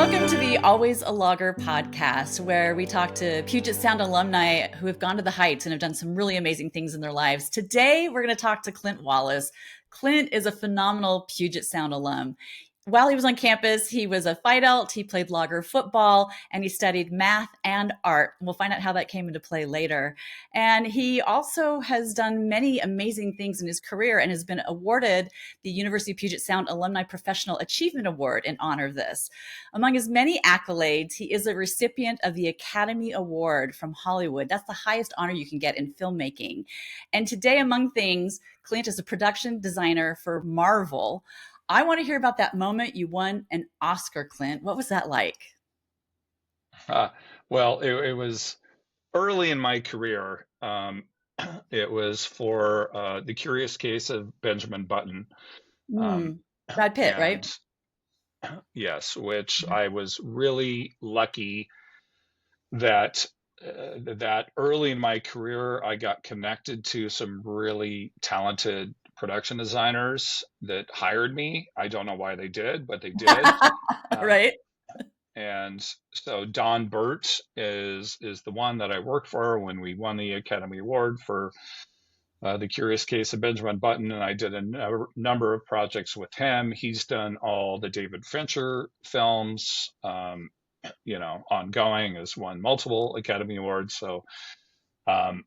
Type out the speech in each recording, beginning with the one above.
Welcome to the Always a Logger podcast, where we talk to Puget Sound alumni who have gone to the heights and have done some really amazing things in their lives. Today, we're going to talk to Clint Wallace. Clint is a phenomenal Puget Sound alum. While he was on campus, he was a Phi Delt, he played Logger football, and he studied math and art. We'll find out how that came into play later. And he also has done many amazing things in his career and has been awarded the University of Puget Sound Alumni Professional Achievement Award in honor of this. Among his many accolades, he is a recipient of the Academy Award from Hollywood. That's the highest honor you can get in filmmaking. And today, among things, Clint is a production designer for Marvel. I want to hear about that moment you won an Oscar, Clint. What was that like? Well, it was early in my career. It was for The Curious Case of Benjamin Button. Um, Brad Pitt, right? and yes, which I was really lucky that that early in my career I got connected to some really talented production designers that hired me. I don't know why they did, but they did. Um, Right? and so Don Burt is the one that I worked for when we won the Academy Award for The Curious Case of Benjamin Button, and I did a number of projects with him. He's done all the David Fincher films, ongoing, has won multiple Academy Awards. So um,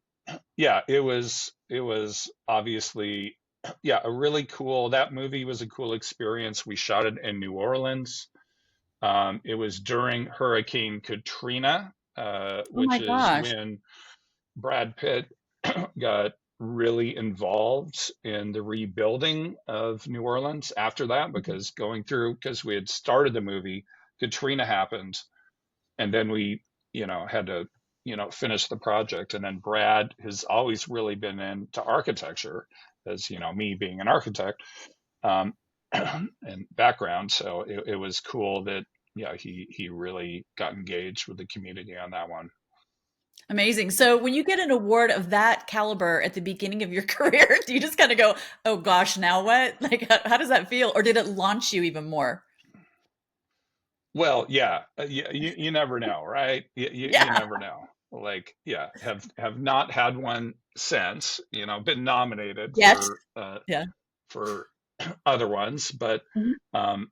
yeah, it was obviously a really cool. That movie was a cool experience. We shot it in New Orleans. It was during Hurricane Katrina, Oh my which is gosh. when Brad Pitt got really involved in the rebuilding of New Orleans after that, because we had started the movie, Katrina happened, and then we, had to, finish the project. And then Brad has always really been into architecture, as me being an architect, um, and background. So it was cool that, he really got engaged with the community on that one. Amazing. So when you get an award of that caliber at the beginning of your career, do you just kind of go, oh gosh, now what? Like, how does that feel? Or did it launch you even more? Well, yeah, you never know, right? You Yeah. never know. Like, yeah, have not had one since, been nominated Yet. Yeah. for other ones, but Mhm. um,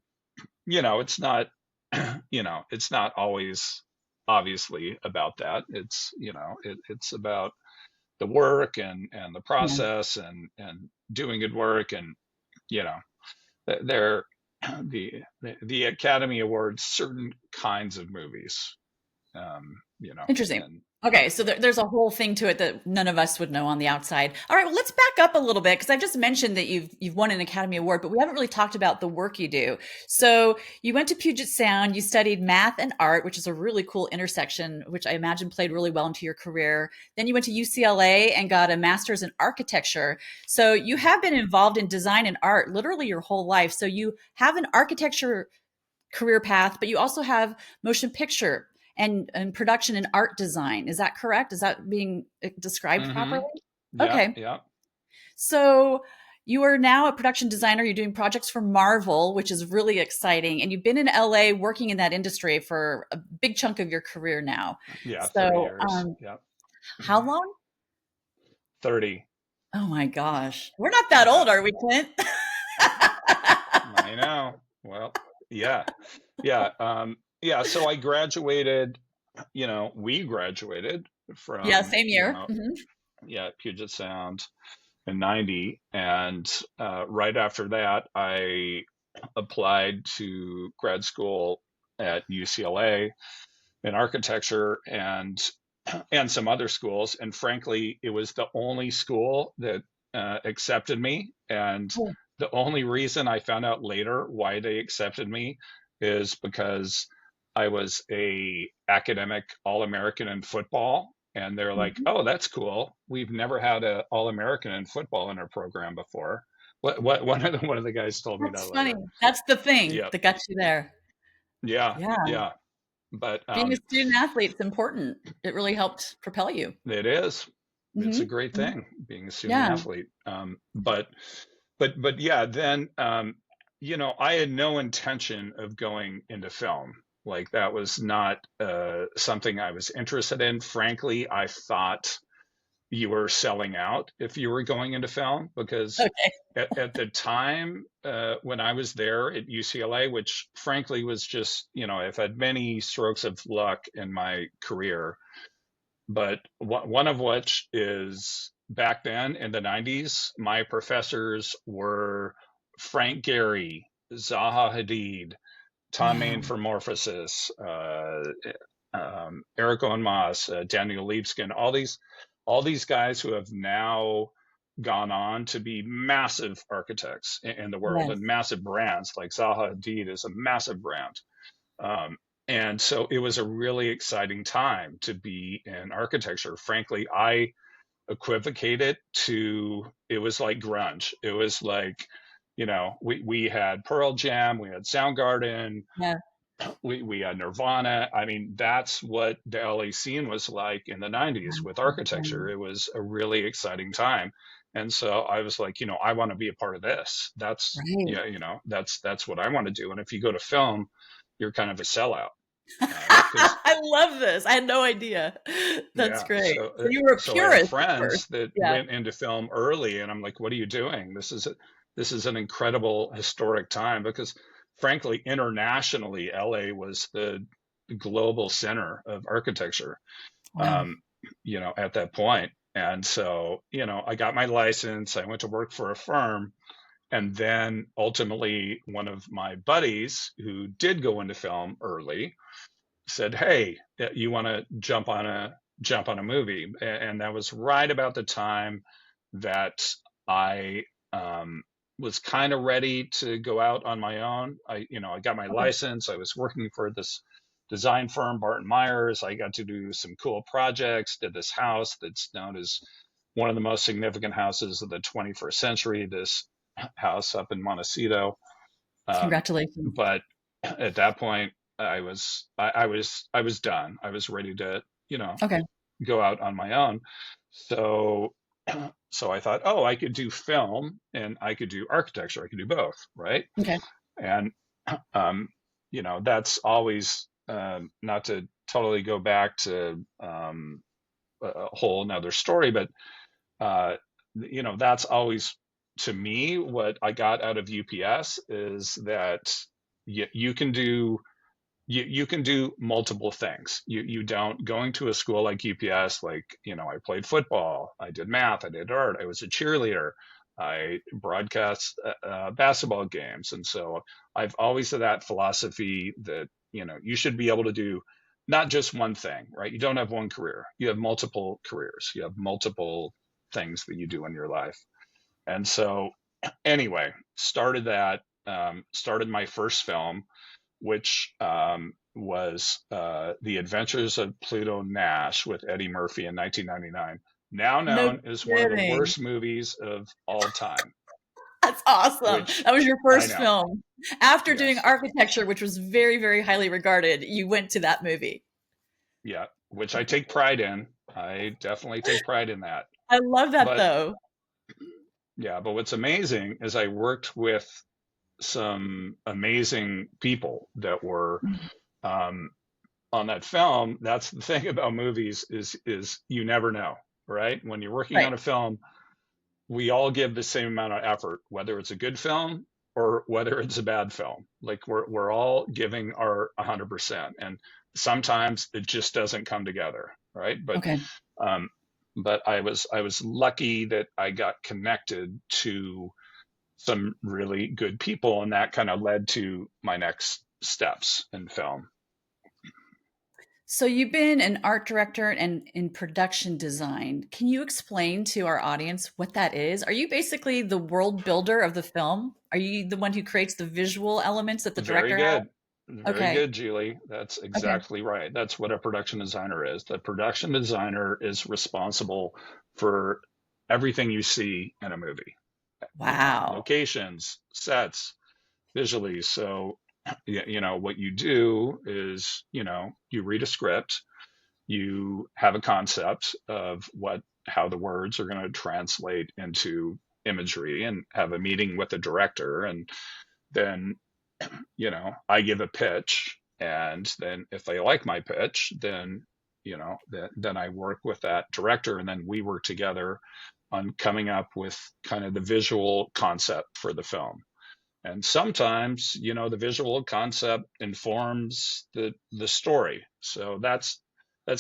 it's not, it's not always obviously about that. It's, it's about the work and the Yeah. process and doing good work. And, you know, they're the Academy Awards certain kinds of movies, Interesting. and Okay, so there's a whole thing to it that none of us would know on the outside. All right, well, let's back up a little bit because I've just mentioned that you've won an Academy Award, but we haven't really talked about the work you do. So you went to Puget Sound, you studied math and art, which is a really cool intersection, which I imagine played really well into your career. Then you went to UCLA and got a master's in architecture. So you have been involved in design and art literally your whole life. So you have an architecture career path, but you also have motion picture and production and art design. Is that correct? Is that being described properly? hmm yeah, Okay. yeah. So you are now a production designer. You're doing projects for Marvel, which is really exciting. And you've been in LA working in that industry for a big chunk of your career now. Yeah, 30 So, years. Yeah. how long? 30. Oh my gosh. We're not that Yeah, old, are we, Clint? I know. Well, yeah. Yeah. Yeah. So I graduated, we graduated Yeah, from, same year. yeah, Puget Sound in 90. And right after that, I applied to grad school at UCLA in architecture and some other schools. And frankly, it was the only school that accepted me. And Mhm. the only reason I found out later why they accepted me is because I was a academic All-American in football. And they're like, Mhm. "Oh, that's cool. We've never had a All-American in football in our program before." What one of the guys told me That's that funny. later. That's the thing Yeah, that got you there. yeah, Yeah. yeah. But Being a student athlete is important. It really helped propel you. it is. It's a Mhm, great mhm. thing being a student Yeah. athlete. But yeah, then I had no intention of going into film. Like that was not something I was interested in. Frankly, I thought you were selling out if you were going into film because Okay. at the time when I was there at UCLA, which frankly was just, I've had many strokes of luck in my career, but one of which is back then in the 90s, my professors were Frank Gehry, Zaha Hadid, Tom Wow. Main for Morphosis, Eric Owen Moss, Daniel Liebskin, all these guys who have now gone on to be massive architects in the world and Yes. massive brands. Like Zaha Hadid is a massive brand. Um, and so it was a really exciting time to be in architecture. Frankly, I equivocate it to, it was like grunge. It was like, we had Pearl Jam, we had Soundgarden, Yeah. we had Nirvana. I mean, that's what the LA scene was like in the 90s with architecture. It was a really exciting time. And so I was like, I want to be a part of this. That's, Right. yeah, that's what I want to do. And if you go to film, you're kind of a sellout. Because I love this. I had no idea. That's yeah, great. so So you were a so I have purist at first. friends that Yeah. went into film early, and I'm like, "What are you doing? This is an incredible historic time." Because frankly, internationally, LA was the global center of architecture, Wow. um, at that point. And so, I got my license. I went to work for a firm, and then ultimately, one of my buddies who did go into film early said, "Hey, you want to jump on a movie?" And that was right about the time that I was kind of ready to go out on my own. I got my Okay. license. I was working for this design firm, Barton Myers. I got to do some cool projects. Did this house that's known as one of the most significant houses of the 21st century. This house up in Montecito. Um, Congratulations. but at that point, I was done. I was ready to, Okay. go out on my own. So so I thought, oh, I could do film and I could do architecture. I could do both, right? Okay. And um, that's always not to totally go back to a whole another story, but uh, that's always to me what I got out of UPS is that you can do you can do multiple things. You don't going to a school like UPS, like, I played football, I did math, I did art, I was a cheerleader, I broadcast basketball games. And so I've always had that philosophy that, you should be able to do not just one thing, right? You don't have one career. You have multiple careers. You have multiple things that you do in your life. And so anyway, started my first film, which was The Adventures of Pluto Nash with Eddie Murphy in 1999, now No known as one of the kidding. worst movies of all time, That's awesome. which That was your I first know, film. After doing yes, architecture, which was very, very highly regarded, you went to that movie. yeah, which I take pride in. I definitely take pride in that. I love that But though. yeah, but what's amazing is I worked with some amazing people that were um, on that film. That's the thing about movies is you never know, right? When you're working Right. on a film, we all give the same amount of effort, whether it's a good film or whether it's a bad film. Like we're all giving our 100%, and sometimes it just doesn't come together, right? Okay. Um, but I was lucky that I got connected to some really good people, and that kind of led to my next steps in film. So you've been an art director and in production design. Can you explain to our audience what that is? Are you basically the world builder of the film? Are you the one who creates the visual elements that the Very director has? good. Very Okay. good, Julie. That's Okay. exactly right. That's what a production designer is. The production designer is responsible for everything you see in a movie, Wow. locations, sets, visually. So, what you do is, you read a script, you have a concept of how the words are going to translate into imagery, and have a meeting with the director. And then I give a pitch, And then if they like my pitch, then, then I work with that director, and then we work together on coming up with kind of the visual concept for the film. And sometimes, the visual concept informs the story. So that's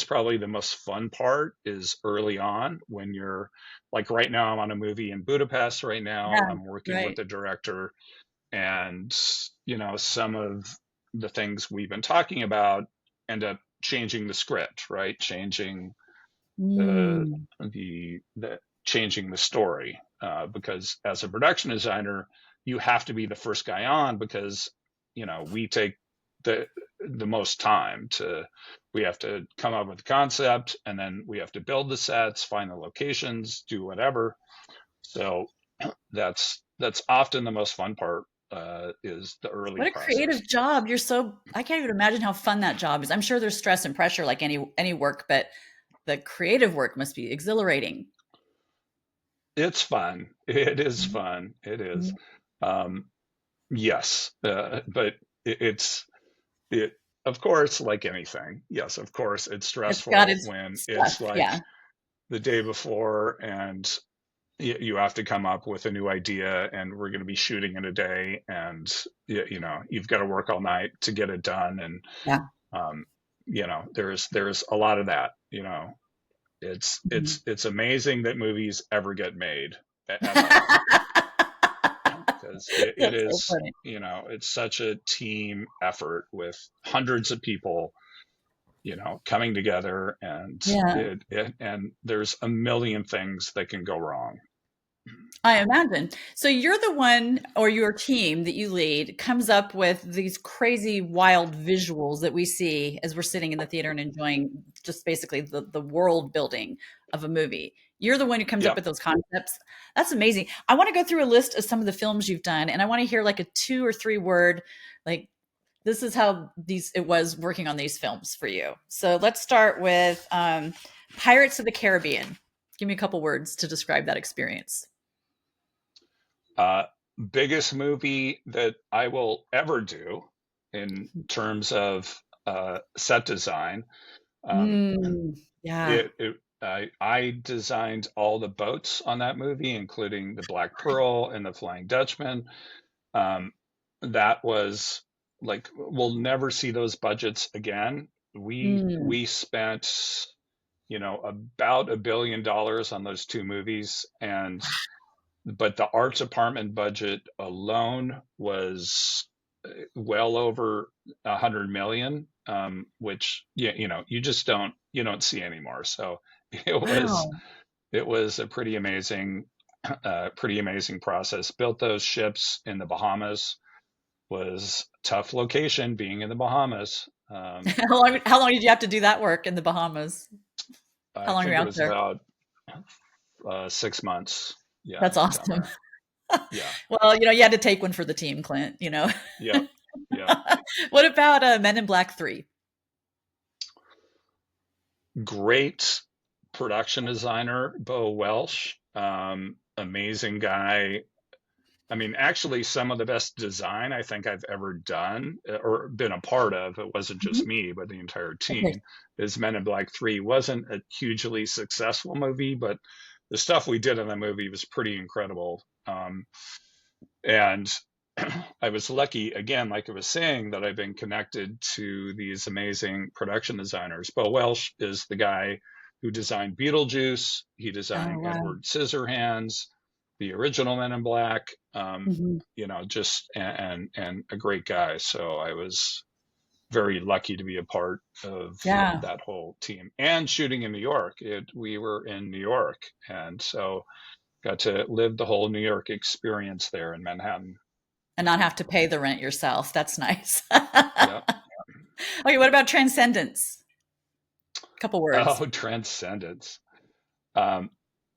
probably the most fun part, is early on, when you're like, right now I'm on a movie in Budapest right now. Yeah, I'm working with right. the director, and some of the things we've been talking about end up changing the script, right? Changing the Mm. the changing the story, because as a production designer, you have to be the first guy on, because we take the the most time to we have to come up with the concept, and then we have to build the sets, find the locations, do whatever. So that's often the most fun part, is the early What a process. creative job. I can't even imagine how fun that job is. I'm sure there's stress and pressure like any work, but the creative work must be exhilarating. It's fun. It is fun. It is. Mhm. Um, yes, but it's it. Of course, like anything. Yes, of course, it's It's got stressful its when it's stuff. like Yeah. the day before, and you have to come up with a new idea, and we're going to be shooting in a day, and you've got to work all night to get it done, and Yeah. um, there's a lot of that. Mhm. It's amazing that movies ever get made at all, because it That's so is, funny. it's such a team effort with hundreds of people, coming together, and Yeah. and there's a million things that can go wrong. I imagine. So you're the one, or your team that you lead comes up with these crazy wild visuals that we see as we're sitting in the theater and enjoying just basically the world building of a movie. You're the one who comes up Yeah. with those concepts. That's amazing. I want to go through a list of some of the films you've done, and I want to hear like a 2 or 3 word, like, this is how these it was working on these films for you. So let's start with Pirates of the Caribbean. Give me a couple words to describe that experience. Uh, Biggest movie that I will ever do in terms of set design. Um, Mm, yeah. I designed all the boats on that movie, including the Black Pearl and the Flying Dutchman. Um, that was like, we'll never see those budgets again. Mm. We spent, about $1 billion on those two movies, and but the art department budget alone was well over 100 million, which, you don't see anymore. So it was Wow. it was a pretty amazing process. Built those ships in the Bahamas. Was tough location, being in the Bahamas. How long did you have to do that work in the Bahamas? How I long were you think it out was there? about 6 months. Yeah, That's down awesome. there. Yeah, Well, you had to take one for the team, Clint. yeah, yeah. What about Men in Black 3? Great production designer, Bo Welsh. Amazing guy. I mean, actually, some of the best design I think I've ever done, or been a part of, it wasn't just Mhm. me, but the entire Of course. team, is Men in Black 3. Wasn't a hugely successful movie, but the stuff we did in the movie was pretty incredible. And I was lucky, again, like I was saying, that I've been connected to these amazing production designers. Bo Welsh is the guy who designed Beetlejuice. He Oh, designed wow. Edward Scissorhands, the original Men in Black. Mhm. Just and a great guy. So I was very lucky to be a part of Yeah. that whole team. And shooting in New York, we were in New York, and so got to live the whole New York experience there in Manhattan. And not have to pay the rent yourself. That's nice. Yeah. Okay, what about Transcendence? Couple words. Oh, Transcendence. Um,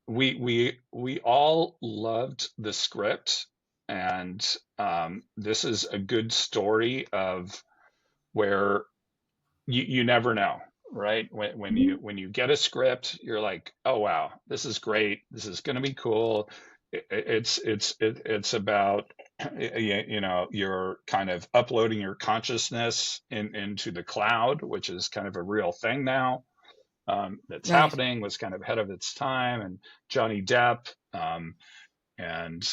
we all loved the script, and this is a good story of where you never know, right? Mhm. When you get a script, you're like, oh wow, this is great. This is going to be cool. It's about you're kind of uploading your consciousness into the cloud, which is kind of a real thing now, that's Right. happening, was kind of ahead of its time. And Johnny Depp, and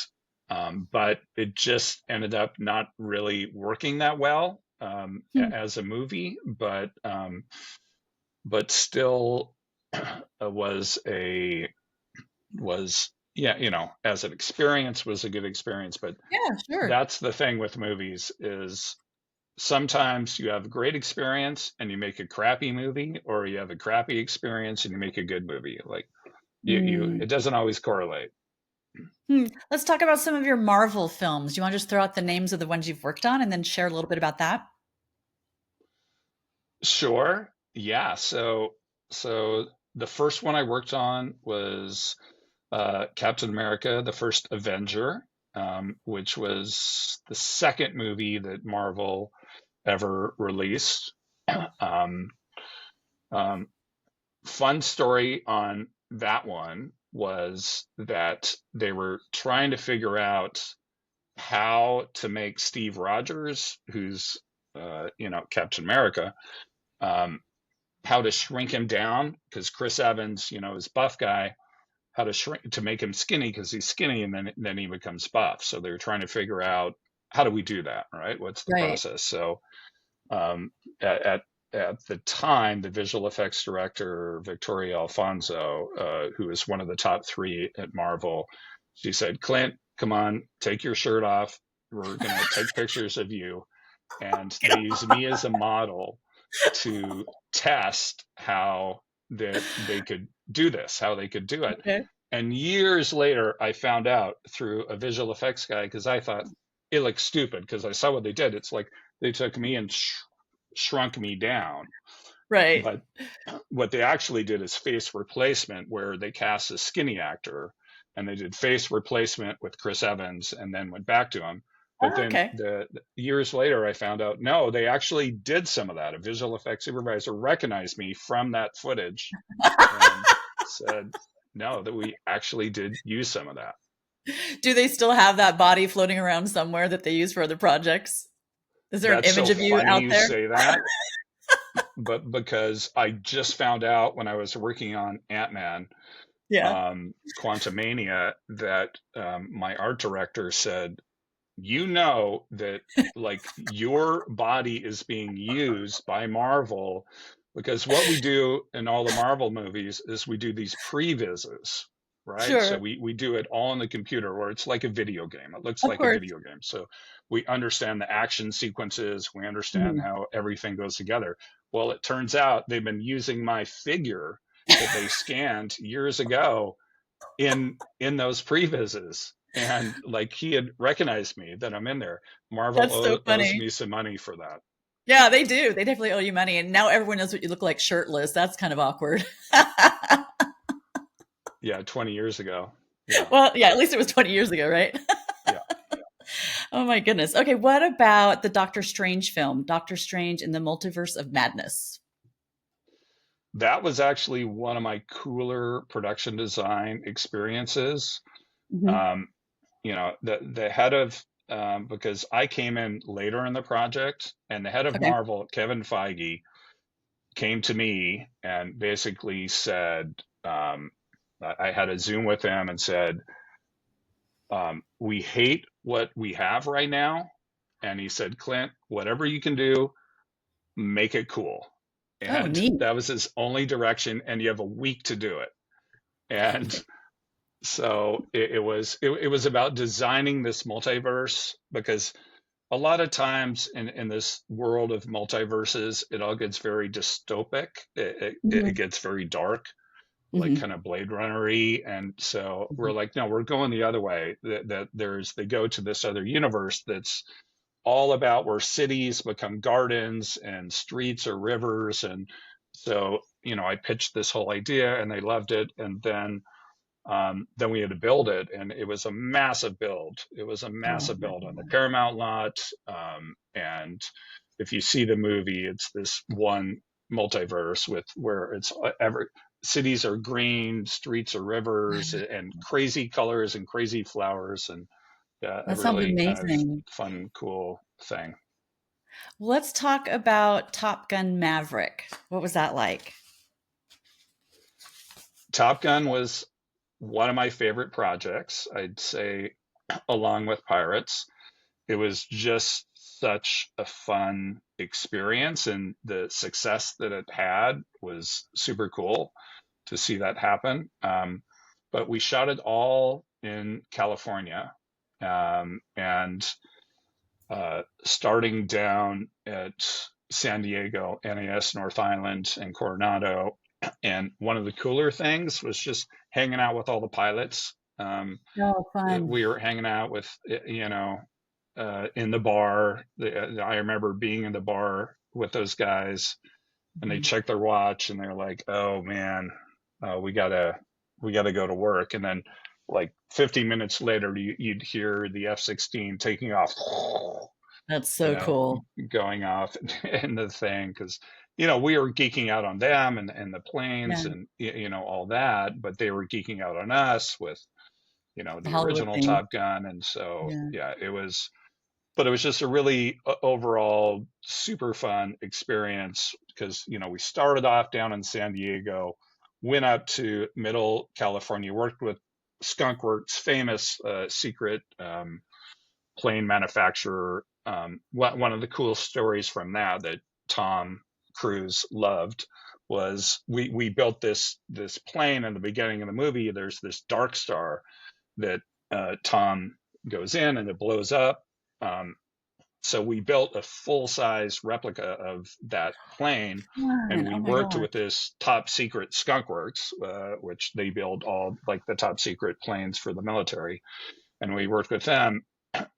but it just ended up not really working that well, Hmm. as a movie, but still was a was yeah, as an experience, was a good experience. But Yeah, sure. that's the thing with movies, is sometimes you have a great experience and you make a crappy movie, or you have a crappy experience and you make a good movie. Like, Mm. it doesn't always correlate. Hmm. Let's talk about some of your Marvel films. Do you want to just throw out the names of the ones you've worked on and then share a little bit about that? Sure. Yeah. So the first one I worked on was Captain America, the first Avenger, which was the second movie that Marvel ever released. Um, um, Fun story on that one was that they were trying to figure out how to make Steve Rogers, who's Captain America, um, how to shrink him down, because Chris Evans, is buff guy, how to shrink to make him skinny because he's skinny, and then he becomes buff. So they're trying to figure out, how do we do that, right? What's the Right. process? So um, at at the time, the visual effects director Victoria Alfonso, who is one of the top three at Marvel, she said, "Clint, come on, take your shirt off. We're gonna take pictures of you." And they used me as a model to test how that they could do this, how they could do it. Okay. And years later, I found out through a visual effects guy, because I thought it looked stupid, because I saw what they did. It's like they took me and shrunk me down. Right. But what they actually did is face replacement, where they cast a skinny actor and they did face replacement with Chris Evans and then went back to him. But Oh, then okay. the years later, I found out, no, they actually did some of that. A visual effects supervisor recognized me from that footage and said, no, that we actually did use some of that. Do they still have that body floating around somewhere that they use for other projects? Is there an That's image so of you funny out you there? say that, but because I just found out when I was working on Ant-Man, Yeah. Quantumania, that my art director said, that, like, your body is being used by Marvel, because what we do in all the Marvel movies is we do these previses, right? So Sure. we do it all on the computer, where it's like a video game. It looks Of like a course. video game. So we understand the action sequences, we understand Mhm. how everything goes together. Well, it turns out they've been using my figure that they scanned years ago in those previses, and like he had recognized me, that I'm in there. Marvel That's so owes funny. me some money for that. Yeah, they do. They definitely owe you money, and now everyone knows what you look like shirtless. That's kind of awkward. Yeah, 20 years ago. Yeah. Well, yeah, at least it was 20 years ago, right? Yeah, Oh my goodness. Okay, what about the Doctor Strange film, Doctor Strange in the Multiverse of Madness? that was actually one of my cooler production design experiences. Mhm. um, the head of, because I came in later in the project, and the head of Okay. Marvel, Kevin Feige, came to me and basically said, I had a Zoom with him and said, we hate what we have right now. And he said, Clint, whatever you can do, make it cool. Oh, And neat. that was his only direction. And you have a week to do it. And so it was about designing this multiverse, because a lot of times in this world of multiverses, it all gets very dystopic. It Mhm. gets very dark, like Mhm. kind of Blade Runnery. And so we're Mhm. like, no, we're going the other way. That they go to this other universe that's all about where cities become gardens and streets are rivers. And so, I pitched this whole idea and they loved it. And then we had to build it, and it was a massive build. It was a Oh massive my build on the goodness. Paramount lot. And if you see the movie, it's this one multiverse with where it's every cities are green, streets are rivers, and crazy colors and crazy flowers. And Yeah, a That sounds really kind of amazing. fun, cool thing. Let's talk about Top Gun Maverick. What was that like? Top Gun was one of my favorite projects, I'd say, along with Pirates. It was just such a fun experience, and the success that it had was super cool to see that happen. But we shot it all in California, and starting down at San Diego, NAS North Island, and Coronado. And one of the cooler things was just hanging out with all the pilots. Oh, fun. We were hanging out with, in the bar. I remember being in the bar with those guys, and they Mhm. checked their watch, and they're like, "Oh man, we gotta go to work." And then, like 15 minutes later, you'd hear the F-16 taking off, That's you so know, cool. going off in the thing, because we were geeking out on them and the planes Yeah, and all that, but they were geeking out on us with the the Hollywood original thing. Top Gun. And so Yeah. yeah, but it was just a really overall super fun experience, because we started off down in San Diego, went up to Middle California, worked with Skunk Works, famous secret plane manufacturer. One of the cool stories from that Tom Cruise loved was we built this plane in the beginning of the movie. There's this dark star that Tom goes in and it blows up. Um, so we built a full size replica of that plane, and Fun. we Oh my worked gosh. with this top secret Skunk Works, which they build all like the top secret planes for the military. And we worked with them,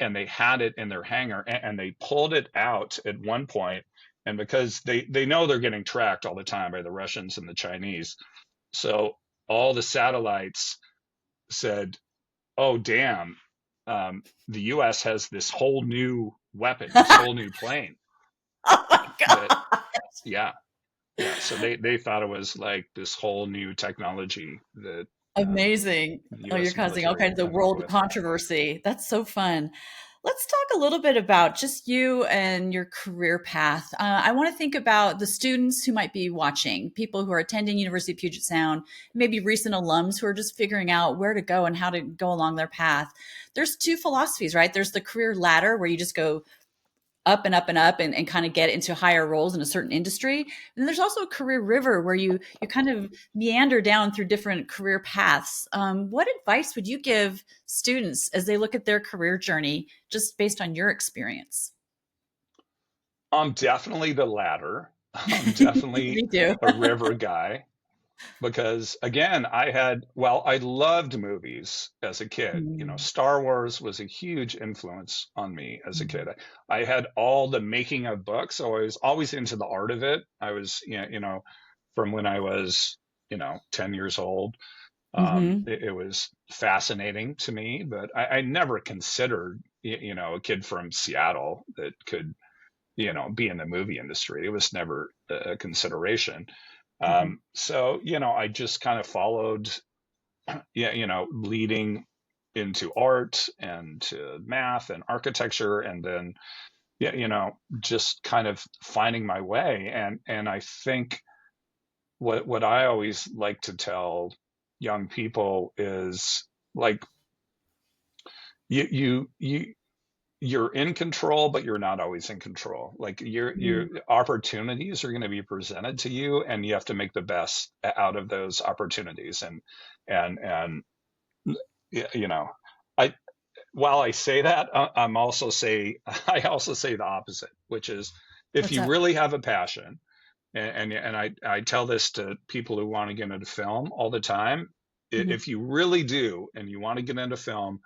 and they had it in their hangar, and they pulled it out at one point. And because they know they're getting tracked all the time by the Russians and the Chinese, so all the satellites said, "Oh damn, the U.S. has this whole new weapon, this whole new plane." Oh my That god. Yeah, yeah. So they thought it was like this whole new technology that Amazing. the Oh, you're U.S. causing all military kinds had of come up world with. controversy. That's so fun. Let's talk a little bit about just you and your career path. I want to think about the students who might be watching, people who are attending University of Puget Sound, maybe recent alums who are just figuring out where to go and how to go along their path. There's two philosophies, right? There's the career ladder where you just go up and up and up and kind of get into higher roles in a certain industry. And there's also a career river where you kind of meander down through different career paths. What advice would you give students as they look at their career journey, just based on your experience? I'm definitely the latter. I'm definitely Me too. a river guy, because again, I loved movies as a kid. Mm, Star Wars was a huge influence on me as a mm, kid. I had all the making of books, so I was always into the art of it. I was, from when I was, 10 years old. mhm. It was fascinating to me, but I never considered, a kid from Seattle that could, be in the movie industry. It was never a consideration. Mhm. So, I just kind of followed, yeah, leading into art and math and architecture, and then, yeah, just kind of finding my way. And I think what I always like to tell young people is, like, you you're in control, but you're not always in control. Like, your Mm. opportunities are going to be presented to you, and you have to make the best out of those opportunities. And you know, I while I say that, I'm also say I also say the opposite, which is, if What's you up? really have a passion, and I tell this to people who want to get into film all the time, Mhm. if you really do and you want to get into film,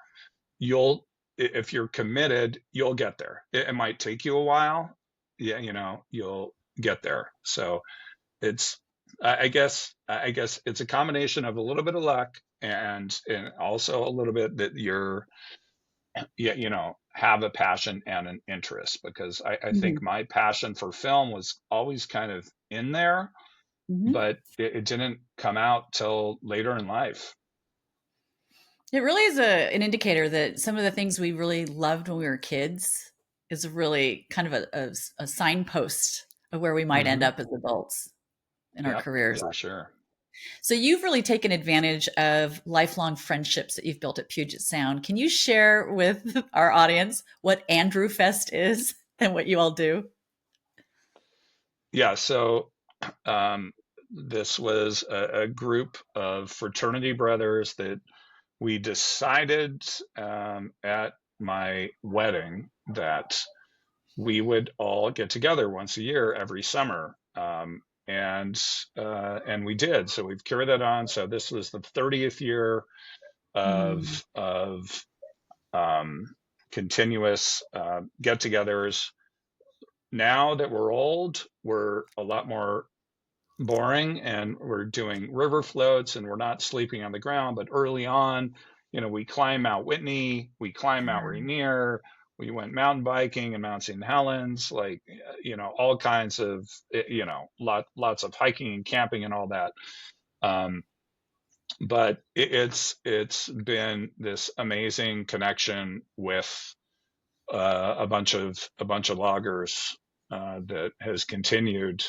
you'll if you're committed, you'll get there. It might take you a while. Yeah, you'll get there. So it's I guess it's a combination of a little bit of luck, and also a little bit that you're, yeah, have a passion and an interest, because I think Mhm. my passion for film was always kind of in there, Mhm. but it didn't come out till later in life. It really is an indicator that some of the things we really loved when we were kids is really kind of a signpost of where we might end Hmm. up as adults in our Yep, careers. for sure. So you've really taken advantage of lifelong friendships that you've built at Puget Sound. Can you share with our audience what Andrew Fest is and what you all do? Yeah, so um, this was a group of fraternity brothers that we decided at my wedding that we would all get together once a year every summer. And we did. So we've carried that on. So this was the 30th year Mm. of continuous get-togethers. Now that we're old, we're a lot more boring and we're doing river floats and we're not sleeping on the ground. But early on, we climb Mount Whitney, we climb Mount Rainier, we went mountain biking in Mount St. Helens, like, all kinds of, lots of hiking and camping and all that. Um, but it's been this amazing connection with a bunch of loggers that has continued,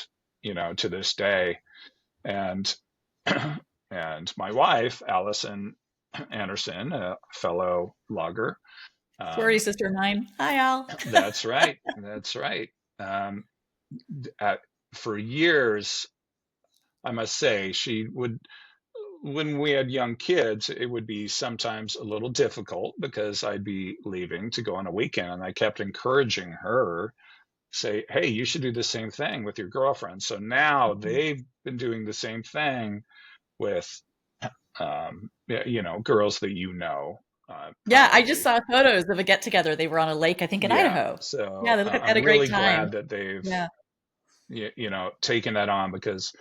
to this day. And and my wife, Allison Anderson, a fellow logger. Sorority Um, sister of mine. Hi, Al. that's right. That's right. Um, at, for years, I must say, she would, when we had young kids, it would be sometimes a little difficult because I'd be leaving to go on a weekend, and I kept encouraging her, say, hey, you should do the same thing with your girlfriend. So now they've been doing the same thing with girls that Yeah, I just probably. saw photos of a get together. They were on a lake, I think in Yeah. Idaho. Yeah, So they look like they had I'm a great really time. glad that they've, Yeah. taken that on because,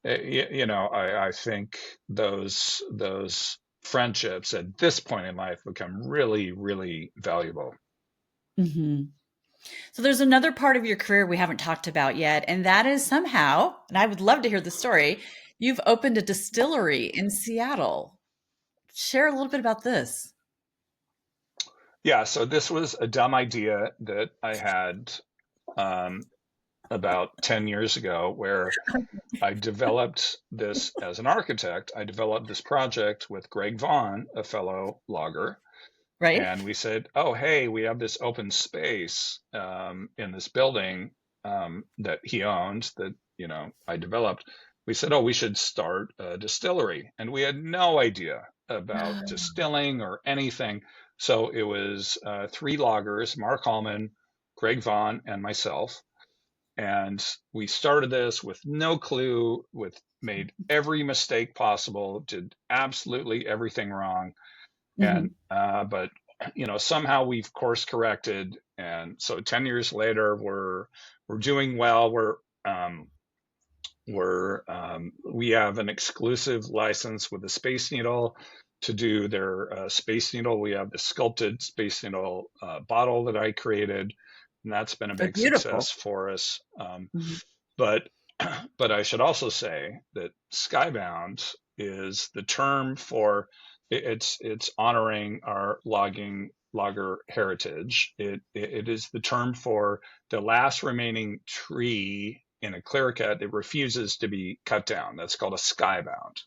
I think those friendships at this point in life become really, really valuable. Hmm. So there's another part of your career we haven't talked about yet, and that is somehow, and I would love to hear the story, you've opened a distillery in Seattle. Share a little bit about this. Yeah. So this was a dumb idea that I had um, about 10 years ago where I developed this as an architect. I developed this project with Greg Vaughn, a fellow logger, Right? and we said, "Oh, hey, we have this open space in this building that he owned that I developed." We said, "Oh, we should start a distillery," and we had no idea about distilling or anything. So it was three loggers: Mark Hallman, Greg Vaughn, and myself, and we started this with no clue, with made every mistake possible, did absolutely everything wrong. And Hmm. but somehow we've course corrected, and so 10 years later we're doing well. We have an exclusive license with the Space Needle to do their Space Needle. We have the sculpted Space Needle bottle that I created, and that's been a They're big beautiful. success for us. Mhm. But but I should also say that Skybound is the term for it's honoring our logger heritage. It is the term for the last remaining tree in a clear cut that refuses to be cut down. That's called a skybound.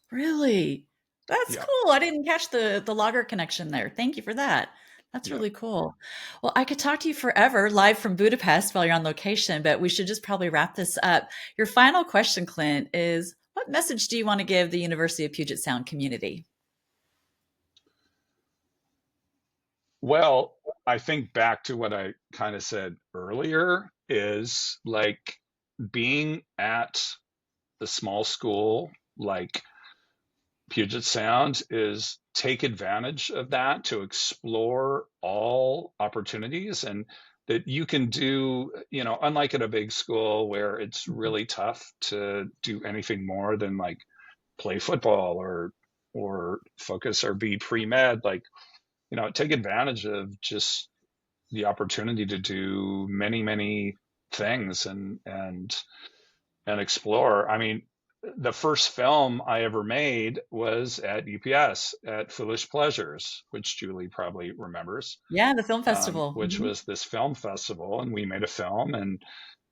Really? That's Yeah, cool. I didn't catch the logger connection there. Thank you for that. That's yeah. really cool. Well, I could talk to you forever live from Budapest while you're on location, but we should just probably wrap this up. Your final question, Clint, is what message do you want to give the University of Puget Sound community? Well, I think back to what I kind of said earlier is like being at the small school like Puget Sound is take advantage of that to explore all opportunities, and that you can do, unlike at a big school where it's really tough to do anything more than like play football or focus or be pre-med, like, take advantage of just the opportunity to do many, many things and explore. I mean, the first film I ever made was at UPS at Foolish Pleasures, which Julie probably remembers, Yeah, the film festival. which Mhm. was this film festival, and we made a film. And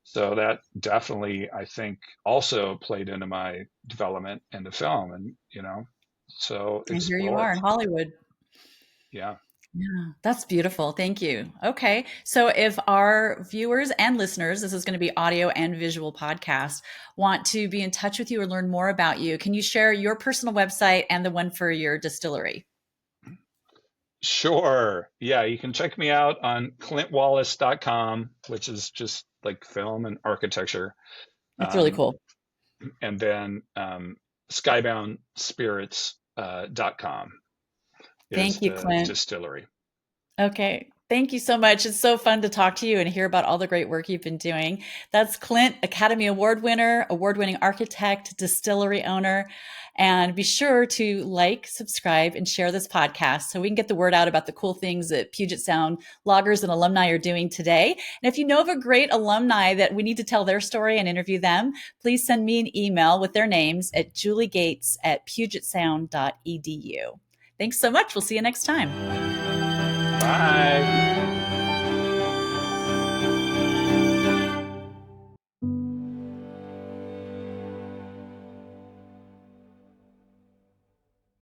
so that definitely, I think, also played into my development into film, and so And here you are explored. in Hollywood. Yeah. Yeah, that's beautiful. Thank you. Okay. So if our viewers and listeners, this is going to be audio and visual podcast, want to be in touch with you or learn more about you, can you share your personal website and the one for your distillery? Sure. Yeah, you can check me out on clintwallace.com, which is just like film and architecture. That's really Um, cool. and then skyboundspirits.com is Thank you, the Clint. distillery. Okay. Thank you so much. It's so fun to talk to you and hear about all the great work you've been doing. That's Clint, Academy Award winner, award winning architect, distillery owner. And be sure to like, subscribe, and share this podcast so we can get the word out about the cool things that Puget Sound loggers and alumni are doing today. And if you know of a great alumni that we need to tell their story and interview them, please send me an email with their names at juliegates@pugetsound.edu. Thanks so much. We'll see you next time. Bye.